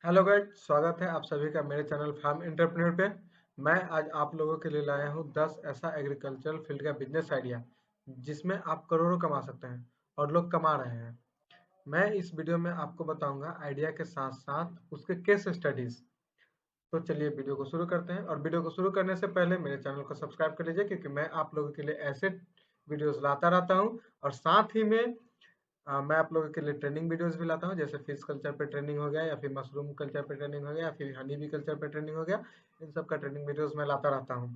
Hello guys, स्वागत है आप सभी का मेरे चैनल फार्म एंटरप्रेन्योर पे। मैं आज आप लोगों के लिए लाया हूँ 10 ऐसा एग्रीकल्चरल फील्ड का बिजनेस आइडिया जिसमें आप करोड़ों कमा सकते हैं और लोग कमा रहे हैं। मैं इस वीडियो में आपको बताऊंगा आइडिया के साथ साथ उसके केस स्टडीज। तो चलिए वीडियो को शुरू करते हैं, और वीडियो को शुरू करने से पहले मेरे चैनल को सब्सक्राइब कर लीजिए क्योंकि मैं आप लोगों के लिए ऐसे वीडियोस लाता रहता हूँ। और साथ ही में मैं आप लोगों के लिए ट्रेनिंग वीडियोस भी लाता हूँ, जैसे फिश कल्चर पे ट्रेनिंग हो गया, या फिर मशरूम कल्चर पे ट्रेनिंग हो गया, या फिर हनी बी कल्चर पे ट्रेनिंग हो गया। इन सब का ट्रेनिंग वीडियोस मैं लाता रहता हूँ।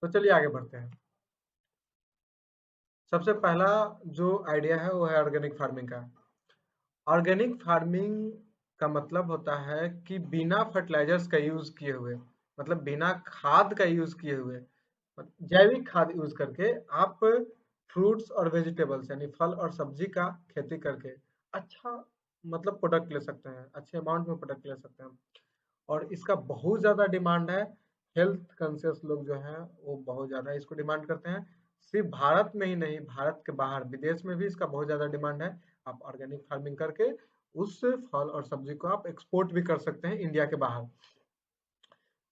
तो चलिए आगे बढ़ते हैं। सबसे पहला जो आइडिया है वो है ऑर्गेनिक फार्मिंग का। ऑर्गेनिक फार्मिंग का मतलब होता है कि बिना फर्टिलाइजर्स का यूज किए हुए, मतलब बिना खाद का यूज किए हुए, जैविक खाद यूज करके आप फ्रूट्स और वेजिटेबल्स यानी फल और सब्जी का खेती करके अच्छा मतलब प्रोडक्ट ले सकते हैं, अच्छे अमाउंट में प्रोडक्ट ले सकते हैं। और इसका बहुत ज़्यादा डिमांड है। हेल्थ कॉन्शियस लोग जो हैं वो बहुत ज़्यादा इसको डिमांड करते हैं। सिर्फ भारत में ही नहीं, भारत के बाहर विदेश में भी इसका बहुत ज़्यादा डिमांड है। आप ऑर्गेनिक फार्मिंग करके उस फल और सब्जी को आप एक्सपोर्ट भी कर सकते हैं इंडिया के बाहर।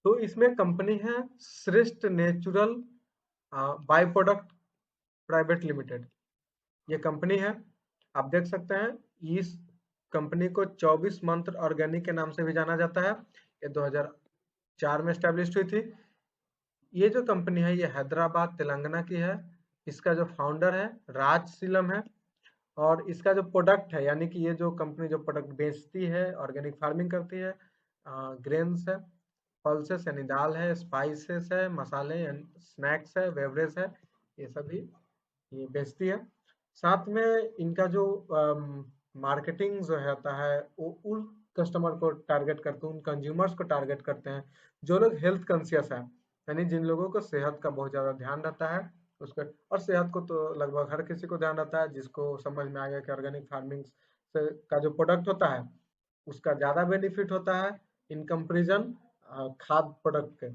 तो इसमें कंपनी है श्रेष्ठ natural by product private limited, ये कंपनी है। आप देख सकते हैं इस कंपनी को 24 मंत्र ऑर्गेनिक के नाम से भी जाना जाता है। ये 2004 में स्टैब्लिश हुई थी। ये जो कंपनी है ये हैदराबाद तेलंगाना की है। इसका जो फाउंडर है राज सीलम है। और इसका जो प्रोडक्ट है, यानी कि ये जो कंपनी जो प्रोडक्ट बेचती है, ऑर्गेनिक फार्मिंग करती है, ग्रेन्स है, पल्सेस यानी दाल है, स्पाइसेस है, मसाले स्नैक्स है, बेवरेज है, ये सभी ये बेचती है। साथ में इनका जो मार्केटिंग जो होता है वो उन कस्टमर को टारगेट करते हैं, उन कंज्यूमर्स को टारगेट करते हैं जो लोग हेल्थ कॉन्शियस है, यानी जिन लोगों को सेहत का बहुत ज़्यादा ध्यान रहता है उसका। और सेहत को तो लगभग हर किसी को ध्यान रहता है, जिसको समझ में आ गया कि ऑर्गेनिक फार्मिंग से का जो प्रोडक्ट होता है उसका ज़्यादा बेनिफिट होता है इन कंपेरिजन खाद प्रोडक्ट के।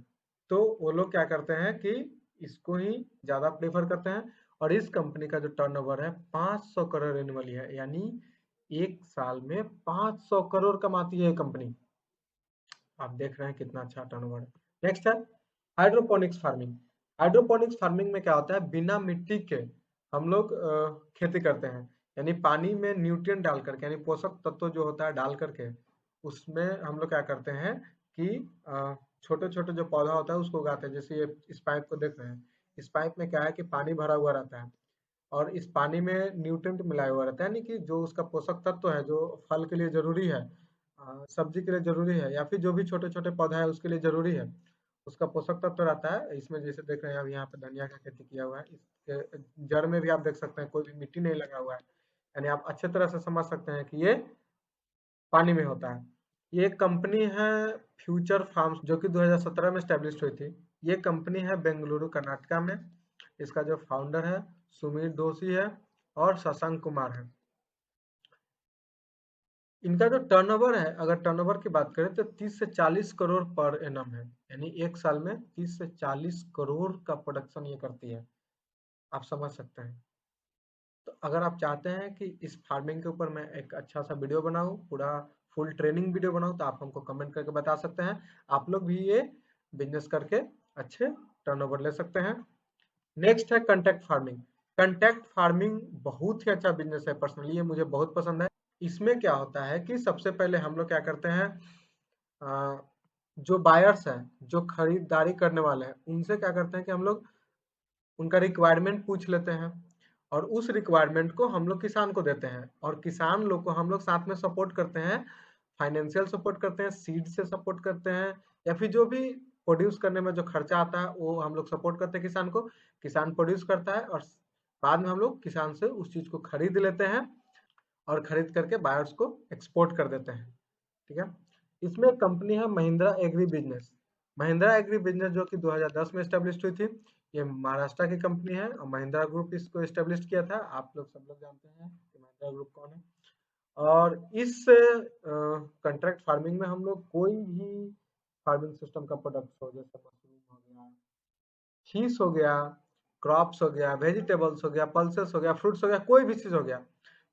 तो वो लोग क्या करते हैं कि इसको ही ज़्यादा प्रेफर करते हैं। और इस कंपनी का जो टर्नओवर है 500 करोड़ एनुअली है, यानी एक साल में 500 करोड़ कमाती है ये कंपनी। आप देख रहे हैं कितना अच्छा टर्नओवर है। नेक्स्ट है हाइड्रोपोनिक्स फार्मिंग। हाइड्रोपोनिक्स फार्मिंग में क्या होता है, बिना मिट्टी के हम लोग खेती करते हैं, यानी पानी में न्यूट्रिएंट डाल करके, यानी पोषक तत्व जो होता है डाल करके उसमें हम लोग क्या करते हैं कि छोटे छोटे जो पौधा होता है उसको उगाते हैं। जैसे ये इस पाइप को देख रहे हैं, इस पाइप में क्या है कि पानी भरा हुआ रहता है और इस पानी में न्यूट्रिएंट मिलाया हुआ रहता है, यानी कि जो उसका पोषक तत्व है जो फल के लिए जरूरी है, सब्जी के लिए जरूरी है, या फिर जो भी छोटे छोटे पौधा है उसके लिए जरूरी है, उसका पोषक तत्व रहता है इसमें। जैसे देख रहे हैं अब यहाँ पे धनिया का खेती किया हुआ है, इसके जड़ में भी आप देख सकते हैं कोई भी मिट्टी नहीं लगा हुआ है, यानी आप अच्छे तरह से समझ सकते हैं कि ये पानी में होता है। ये एक कंपनी है फ्यूचर फार्म्स, जो कि 2017 में स्टैब्लिश हुई थी। ये कंपनी है बेंगलुरु कर्नाटका में। इसका जो फाउंडर है सुमीर दोषी है और शशांक कुमार है। इनका जो टर्नओवर है, अगर टर्नओवर की बात करें तो 30 से 40 करोड़ पर एनम है, यानी एक साल में 30 से 40 करोड़ का प्रोडक्शन ये करती है। आप समझ सकते हैं। तो अगर आप चाहते हैं कि इस फार्मिंग के ऊपर मैं एक अच्छा सा वीडियो बनाऊं, पूरा फुल ट्रेनिंग वीडियो बनाऊं, तो आप हमको कमेंट करके बता सकते हैं। आप लोग भी ये बिजनेस करके अच्छे टर्नओवर ले सकते हैं। नेक्स्ट है कंटेक्ट फार्मिंग। कंटेक्ट फार्मिंग बहुत ही अच्छा बिजनेस है, पर्सनली ये मुझे बहुत पसंद है। इसमें क्या होता है कि सबसे पहले हम लोग क्या करते हैं, जो बायर्स हैं, जो खरीदारी करने वाले हैं, उनसे क्या करते हैं कि हम लोग उनका रिक्वायरमेंट पूछ लेते हैं और उस रिक्वायरमेंट को हम लोग किसान को देते हैं, और किसान लोग को हम लोग साथ में सपोर्ट करते हैं, फाइनेंशियल सपोर्ट करते हैं, सीड से सपोर्ट करते हैं, या फिर जो भी प्रोड्यूस करने में जो खर्चा आता है वो हम लोग सपोर्ट करते हैं किसान को। किसान प्रोड्यूस करता है और बाद में हम लोग किसान से उस चीज को खरीद लेते हैं और खरीद करके बायर्स को एक्सपोर्ट कर देते हैं। ठीक है। इसमें एक कंपनी है Mahindra agri business. Mahindra agri business जो कि 2010 में स्टैब्लिश हुई थी। ये महाराष्ट्र की कंपनी है और महिंद्रा ग्रुप इसको स्टैब्लिश किया था। आप लोग सब लोग जानते हैं कि महिंद्रा ग्रुप कौन है। और इस कंट्रैक्ट फार्मिंग में हम लोग कोई भी फार्मिंग सिस्टम का प्रोडक्ट हो, जैसे मशरूम हो गया, फिश हो गया, क्रॉप्स हो गया, वेजिटेबल्स हो गया, पल्सेस हो गया, फ्रूट्स हो गया, कोई भी चीज हो गया,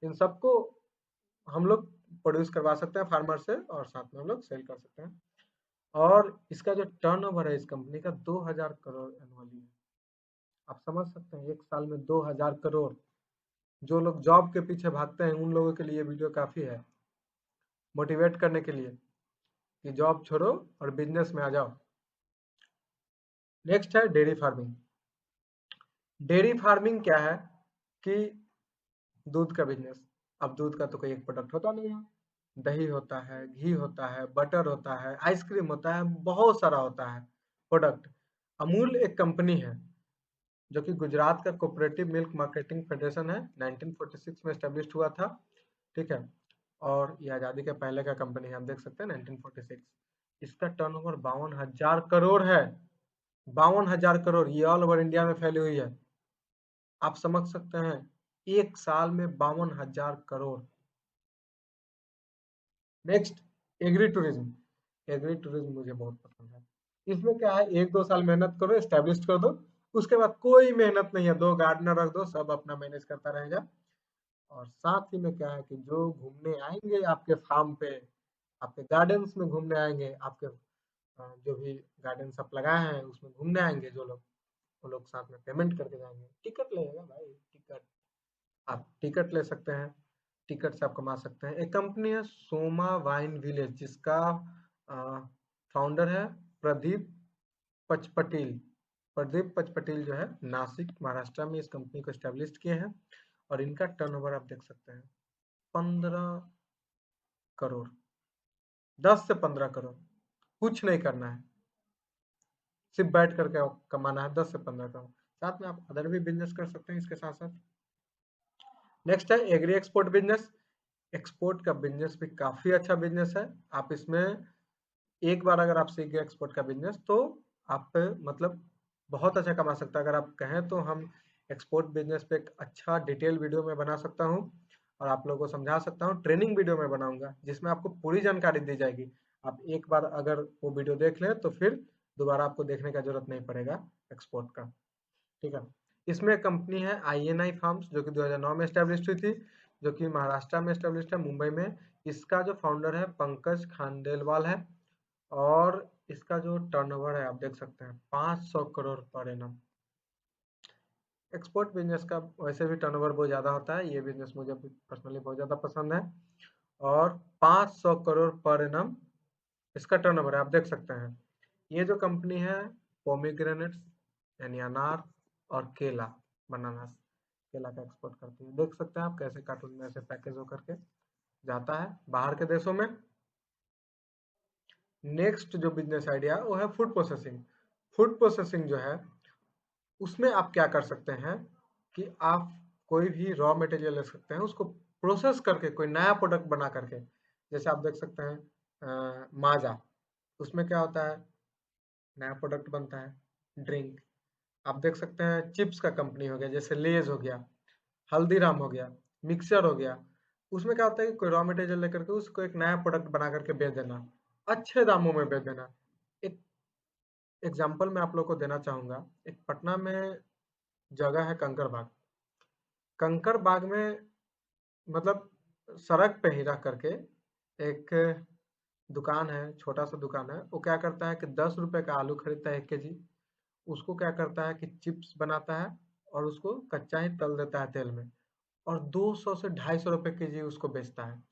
इन सबको हम लोग प्रोड्यूस करवा सकते हैं फार्मर से और साथ में हम लोग सेल कर सकते हैं। और इसका जो टर्नओवर है इस कंपनी का 2000 करोड़ एनुअली है। आप समझ सकते हैं एक साल में 2000 करोड़। जो लोग जॉब के पीछे भागते हैं उन लोगों के लिए वीडियो काफी है मोटिवेट करने के लिए कि जॉब छोड़ो और बिजनेस में आ जाओ। नेक्स्ट है डेयरी फार्मिंग। डेयरी फार्मिंग क्या है कि दूध का बिजनेस। अब दूध का तो कोई एक प्रोडक्ट होता नहीं है, दही होता है, घी होता है, बटर होता है, आइसक्रीम होता है, बहुत सारा होता है प्रोडक्ट। अमूल एक कंपनी है जो कि गुजरात का कोऑपरेटिव मिल्क मार्केटिंग फेडरेशन है, 1946 में एस्टेब्लिश हुआ था, ठीक है। और ये आज़ादी के पहले का कंपनी है, आप देख सकते हैं 1946। इसका टर्नओवर 52,000 करोड़ है। 52,000 करोड़, ये ऑल ओवर इंडिया में फैली हुई है। आप समझ सकते हैं एक साल में 52,000 crore. Next agri tourism. Agri tourism मुझे बहुत पसंद है। इसमें क्या है, 1-2 साल मेहनत करो, एस्टेब्लिश कर दो, उसके बाद कोई मेहनत नहीं है, 2 गार्डनर रख दो, सब अपना मैनेज करता रहेगा। और साथ ही में क्या है कि जो घूमने आएंगे आपके फार्म पे, आपके गार्डन्स में घूमने आएंगे, आपके जो भी गार्डन्स आप लगाए हैं उसमें घूमने आएंगे जो लोग, वो लोग साथ में पेमेंट करके जाएंगे। टिकट लगेगा भाई, टिकट आप टिकट ले सकते हैं, टिकट से आप कमा सकते हैं। एक कंपनी है सोमा वाइन विलेज, जिसका फाउंडर है प्रदीप पचपटील। प्रदीप पचपटील जो है नासिक महाराष्ट्र में इस कंपनी को एस्टेब्लिश किए हैं। और इनका टर्नओवर आप देख सकते हैं 15 करोड़, 10 से 15 करोड़। कुछ नहीं करना है, सिर्फ बैठ करके कमाना है 10 से 15 करोड़। साथ में आप अदर भी बिजनेस कर सकते हैं इसके साथ साथ। नेक्स्ट है एग्री एक्सपोर्ट बिजनेस। एक्सपोर्ट का बिजनेस भी काफी अच्छा बिजनेस है। आप इसमें एक बार अगर आप सीख गए एक्सपोर्ट का बिजनेस तो आप मतलब बहुत अच्छा कमा सकते हैं। अगर आप कहें तो हम एक्सपोर्ट बिजनेस पे एक अच्छा डिटेल वीडियो में बना सकता हूँ और आप लोगों को समझा सकता हूँ। ट्रेनिंग वीडियो में बनाऊंगा जिसमें आपको पूरी जानकारी दी जाएगी। आप एक बार अगर वो वीडियो देख लें तो फिर दोबारा आपको देखने का जरूरत नहीं पड़ेगा एक्सपोर्ट का, ठीक है। इसमें कंपनी है INI फार्म्स जो कि 2009 में एस्टेब्लिश हुई थी, जो कि महाराष्ट्र में एस्टेब्लिश है, मुंबई में। इसका जो फाउंडर है पंकज खांडेलवाल है। और इसका जो टर्नओवर है आप देख सकते हैं 500 crore per annum. Export business का वैसे भी टर्नओवर बहुत ज़्यादा होता है, ये बिजनेस मुझे पर्सनली बहुत ज़्यादा पसंद है। और 500 करोड़ पर एनम इसका टर्नओवर है, आप देख सकते हैं। ये जो कंपनी है पोमीग्रेनेट्स यानी अनार और केला, बनानास, केला का एक्सपोर्ट करती है। देख सकते हैं आप कैसे कार्टून में ऐसे पैकेज होकर के जाता है बाहर के देशों में। नेक्स्ट जो बिजनेस आइडिया वो है फूड प्रोसेसिंग। फूड प्रोसेसिंग जो है उसमें आप क्या कर सकते हैं कि आप कोई भी रॉ मटेरियल ले सकते हैं, उसको प्रोसेस करके कोई नया प्रोडक्ट बना करके। जैसे आप देख सकते हैं माजा, उसमें क्या होता है, नया प्रोडक्ट बनता है ड्रिंक। आप देख सकते हैं चिप्स का कंपनी हो गया, जैसे लेज हो गया, हल्दीराम हो गया, मिक्सचर हो गया। उसमें क्या होता है कि कोई रॉ मटेरियल लेकर के उसको एक नया प्रोडक्ट बना करके बेच देना, अच्छे दामों में बेच देना। एक एग्जांपल मैं आप लोग को देना चाहूंगा। एक पटना में जगह है कंकर बाग। कंकर बाग में मतलब सड़क पे ही रह करके एक दुकान है, छोटा सा दुकान है। वो क्या करता है कि 10 रुपए का आलू खरीदता है 1 kg, उसको क्या करता है कि चिप्स बनाता है और उसको कच्चा ही तल देता है तेल में, और 200 से 250 रुपए kg उसको बेचता है।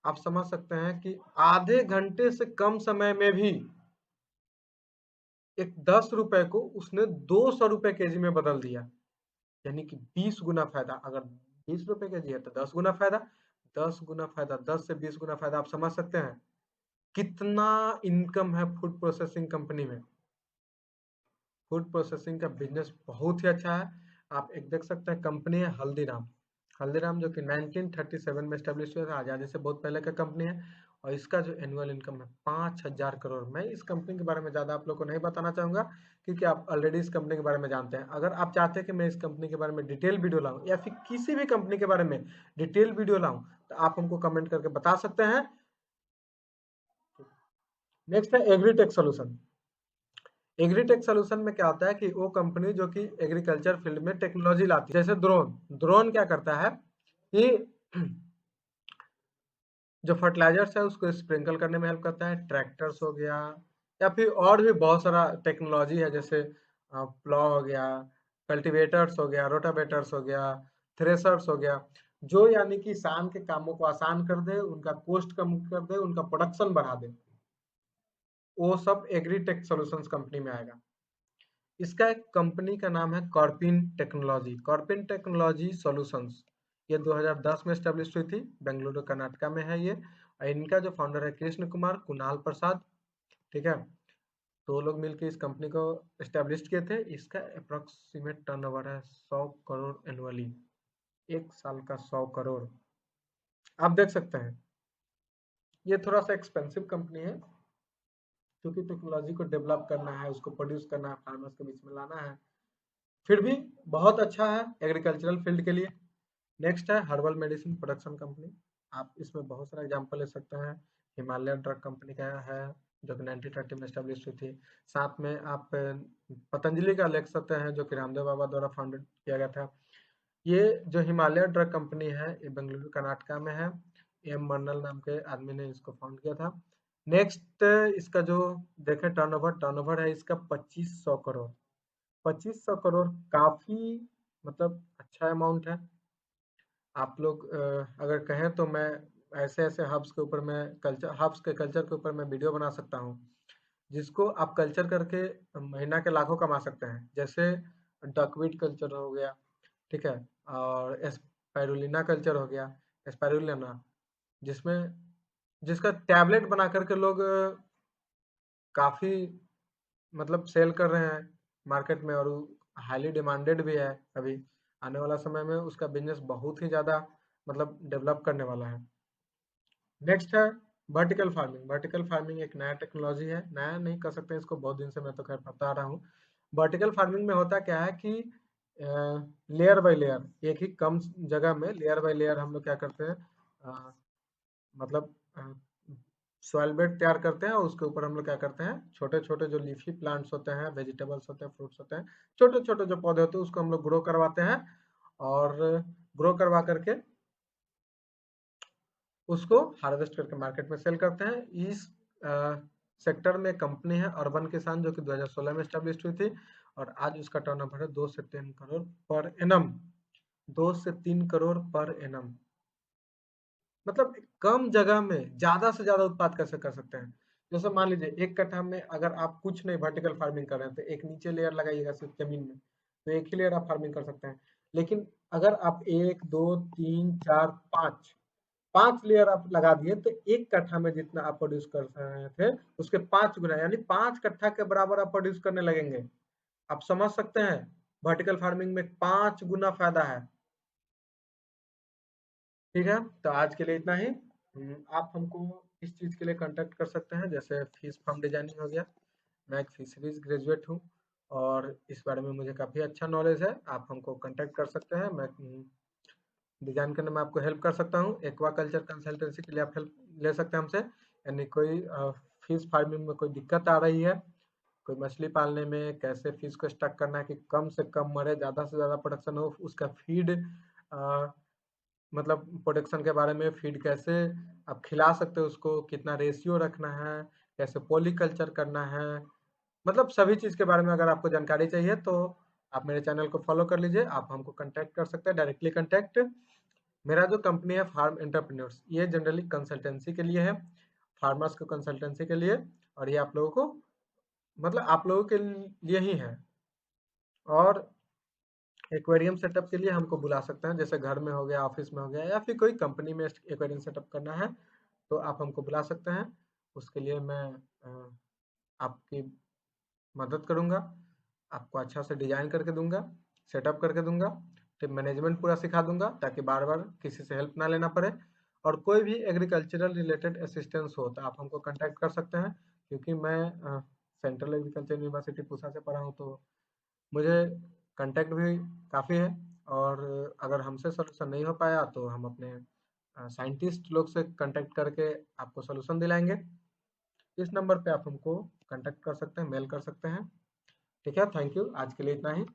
आप समझ सकते हैं कि आधे घंटे से कम समय में भी एक 10 रुपए को उसने 200 रुपए kg में बदल दिया, यानी कि 20 गुना फायदा। अगर 20 रुपए kg है तो 10 गुना फायदा, 10 गुना फायदा, 10 से 20 गुना फायदा। आप समझ सकते हैं कितना इनकम है फूड प्रोसेसिंग कंपनी में। फूड प्रोसेसिंग का बिजनेस बहुत ही अच्छा है। आप एक देख सकते हैं कंपनी है हल्दीराम। हल्दीराम जो कि 1937 में स्टेब्लिश हुआ था, आज़ादी से बहुत पहले का कंपनी है। और इसका जो एनुअल इनकम है 5,000 करोड़। मैं इस कंपनी के बारे में ज़्यादा आप लोग को नहीं बताना चाहूँगा क्योंकि आप ऑलरेडी इस कंपनी के बारे में जानते हैं। अगर आप चाहते हैं कि मैं इस कंपनी के बारे में डिटेल वीडियो लाऊं या फिर किसी भी कंपनी के बारे में डिटेल वीडियो लाऊं तो आप हमको कमेंट करके बता सकते हैं। नेक्स्ट है एग्रीटेक सोल्यूशन। एग्रीटेक सोल्यूशन में क्या होता है कि वो कंपनी जो कि एग्रीकल्चर फील्ड में टेक्नोलॉजी लाती है, जैसे ड्रोन। ड्रोन क्या करता है कि जो फर्टिलाइजर्स है उसको स्प्रिंकल करने में हेल्प करता है। ट्रैक्टर्स हो गया या फिर और भी बहुत सारा टेक्नोलॉजी है, जैसे प्लॉ हो गया, कल्टीवेटर्स हो गया, रोटावेटर्स हो गया, थ्रेसर्स हो गया, जो यानी कि किसान के कामों को आसान कर दे, उनका कॉस्ट कम कर दे, उनका प्रोडक्शन बढ़ा दे, वो सब एग्रीटेक सॉल्यूशंस कंपनी में आएगा। इसका एक कंपनी का नाम है कॉर्पिन टेक्नोलॉजी, कॉर्पिन टेक्नोलॉजी सॉल्यूशंस। ये 2010 में स्टैब्लिश हुई थी, बेंगलुरु कर्नाटका में है ये। और इनका जो फाउंडर है कृष्ण कुमार कुणाल प्रसाद, ठीक है। तो लोग मिलकर इस कंपनी को स्टैब्लिश किए थे। इसका अप्रोक्सीमेट टर्नओवर है 100 करोड़ एनुअली, एक साल का 100 करोड़। आप देख सकते हैं ये थोड़ा सा एक्सपेंसिव कंपनी है, क्योंकि टेक्नोलॉजी को डेवलप करना है, उसको प्रोड्यूस करना है, फार्मर्स के बीच में लाना है। फिर भी बहुत अच्छा है एग्रीकल्चरल फील्ड के लिए। नेक्स्ट है हर्बल मेडिसिन प्रोडक्शन कंपनी। आप इसमें बहुत सारा एग्जांपल ले सकते हैं। हिमालय ड्रग कंपनी का है, जो कि 1930 में स्टैब्लिश हुई थी। साथ में आप पतंजलि का ले सकते हैं, जो कि रामदेव बाबा द्वारा फाउंडेड किया गया था। ये जो हिमालय ड्रग कंपनी है, ये बेंगलुरु कर्नाटका में है। एम मर्नल नाम के आदमी ने इसको फाउंड किया था। नेक्स्ट इसका जो देखें टर्नओवर है इसका 2500 करोड़। 2500 करोड़ काफी मतलब अच्छा अमाउंट है। आप लोग अगर कहें तो मैं ऐसे ऐसे हब्स के ऊपर मैं हब्स के कल्चर के ऊपर मैं वीडियो बना सकता हूँ, जिसको आप कल्चर करके महीना के लाखों कमा सकते हैं। जैसे डकवीट कल्चर हो गया, ठीक है, और स्पाइरुलिना कल्चर हो गया, स्पाइरुलिना, जिसमें जिसका टैबलेट बना करके लोग काफी मतलब सेल कर रहे हैं मार्केट में, और हाईली डिमांडेड भी है। अभी आने वाला समय में उसका बिजनेस बहुत ही ज्यादा मतलब डेवलप करने वाला है। नेक्स्ट है वर्टिकल फार्मिंग। वर्टिकल फार्मिंग एक नया टेक्नोलॉजी है, नया नहीं कर सकते इसको, बहुत दिन से मैं तो खैर बता रहा हूँ। वर्टिकल फार्मिंग में होता क्या है कि लेयर बाय लेयर, एक ही कम जगह में लेयर बाय लेयर हम लोग क्या करते हैं, मतलब सॉइल बेड तैयार करते हैं, और उसके ऊपर हम लोग क्या करते हैं, छोटे छोटे जो लीफी प्लांट्स होते हैं, वेजिटेबल्स होते हैं, फ्रूट्स होते हैं, छोटे छोटे जो पौधे होते हैं, उसको हम लोग ग्रो करवाते हैं। और ग्रो करवा करके उसको हार्वेस्ट करके मार्केट में सेल करते हैं। इस सेक्टर में कंपनी है अर्बन किसान, जो कि 2016 में स्टैब्लिश हुई थी, और आज उसका टर्नओवर है 2 से 3 करोड़ पर एनम। 2 से 3 करोड़ पर एनम, मतलब कम जगह में ज्यादा से ज्यादा उत्पाद कैसे कर सकते हैं। जैसे मान लीजिए 1 कट्ठा में अगर आप कुछ नहीं वर्टिकल फार्मिंग कर रहे हैं, तो एक नीचे लेयर लगाइएगा सिर्फ जमीन में, तो एक ही लेयर आप फार्मिंग कर सकते हैं। लेकिन अगर आप 1 2 3 4 5 5 लेयर आप लगा दिए, तो 1 कट्ठा में जितना आप प्रोड्यूस कर रहे थे उसके 5 गुना, यानी 5 कट्ठा के बराबर आप प्रोड्यूस करने लगेंगे। आप समझ सकते हैं वर्टिकल फार्मिंग में 5 गुना फायदा है। ठीक है, तो आज के लिए इतना ही। आप हमको इस चीज के लिए कांटेक्ट कर सकते हैं, जैसे फिश फार्म डिजाइनिंग हो गया। मैं एक फिशरीज ग्रेजुएट हूँ, और इस बारे में मुझे काफ़ी अच्छा नॉलेज है। आप हमको कांटेक्ट कर सकते हैं, मैं डिजाइन करने में आपको हेल्प कर सकता हूँ। एक्वा कल्चर कंसल्टेंसी के लिए आप हेल्प ले सकते हैं हमसे। यानी कोई फिश फार्मिंग में कोई दिक्कत आ रही है, कोई मछली पालने में कैसे फिश को स्टक करना है कि कम से कम मरे, ज़्यादा से ज़्यादा प्रोडक्शन हो, उसका फीड मतलब प्रोडक्शन के बारे में, फीड कैसे आप खिला सकते हो उसको, कितना रेशियो रखना है, कैसे पॉलीकल्चर करना है, मतलब सभी चीज़ के बारे में अगर आपको जानकारी चाहिए तो आप मेरे चैनल को फॉलो कर लीजिए। आप हमको कांटेक्ट कर सकते हैं, डायरेक्टली कांटेक्ट। मेरा जो कंपनी है फार्म एंटरप्रेन्योर्स, ये जनरली कंसल्टेंसी के लिए है, फार्मर्स को कंसल्टेंसी के लिए, और ये आप लोगों को मतलब आप लोगों के लिए ही है। और एक्वेरियम सेटअप के लिए हमको बुला सकते हैं, जैसे घर में हो गया, ऑफिस में हो गया, या फिर कोई कंपनी में एक्वेरियम सेटअप करना है तो आप हमको बुला सकते हैं। उसके लिए मैं आपकी मदद करूंगा, आपको अच्छा से डिजाइन करके दूंगा, सेटअप करके दूंगा, टीम मैनेजमेंट पूरा सिखा दूंगा, ताकि बार बार किसी से हेल्प ना लेना पड़े। और कोई भी एग्रीकल्चरल रिलेटेड असिस्टेंस हो तो आप हमको कांटेक्ट कर सकते हैं, क्योंकि मैं सेंट्रल एग्रीकल्चर यूनिवर्सिटी पूसा से पढ़ा हूँ, तो मुझे कांटेक्ट भी काफ़ी है। और अगर हमसे सोल्यूशन नहीं हो पाया तो हम अपने साइंटिस्ट लोग से कांटेक्ट करके आपको सोल्यूशन दिलाएंगे। इस नंबर पे आप हमको कांटेक्ट कर सकते हैं, मेल कर सकते हैं। ठीक है, थैंक यू, आज के लिए इतना ही।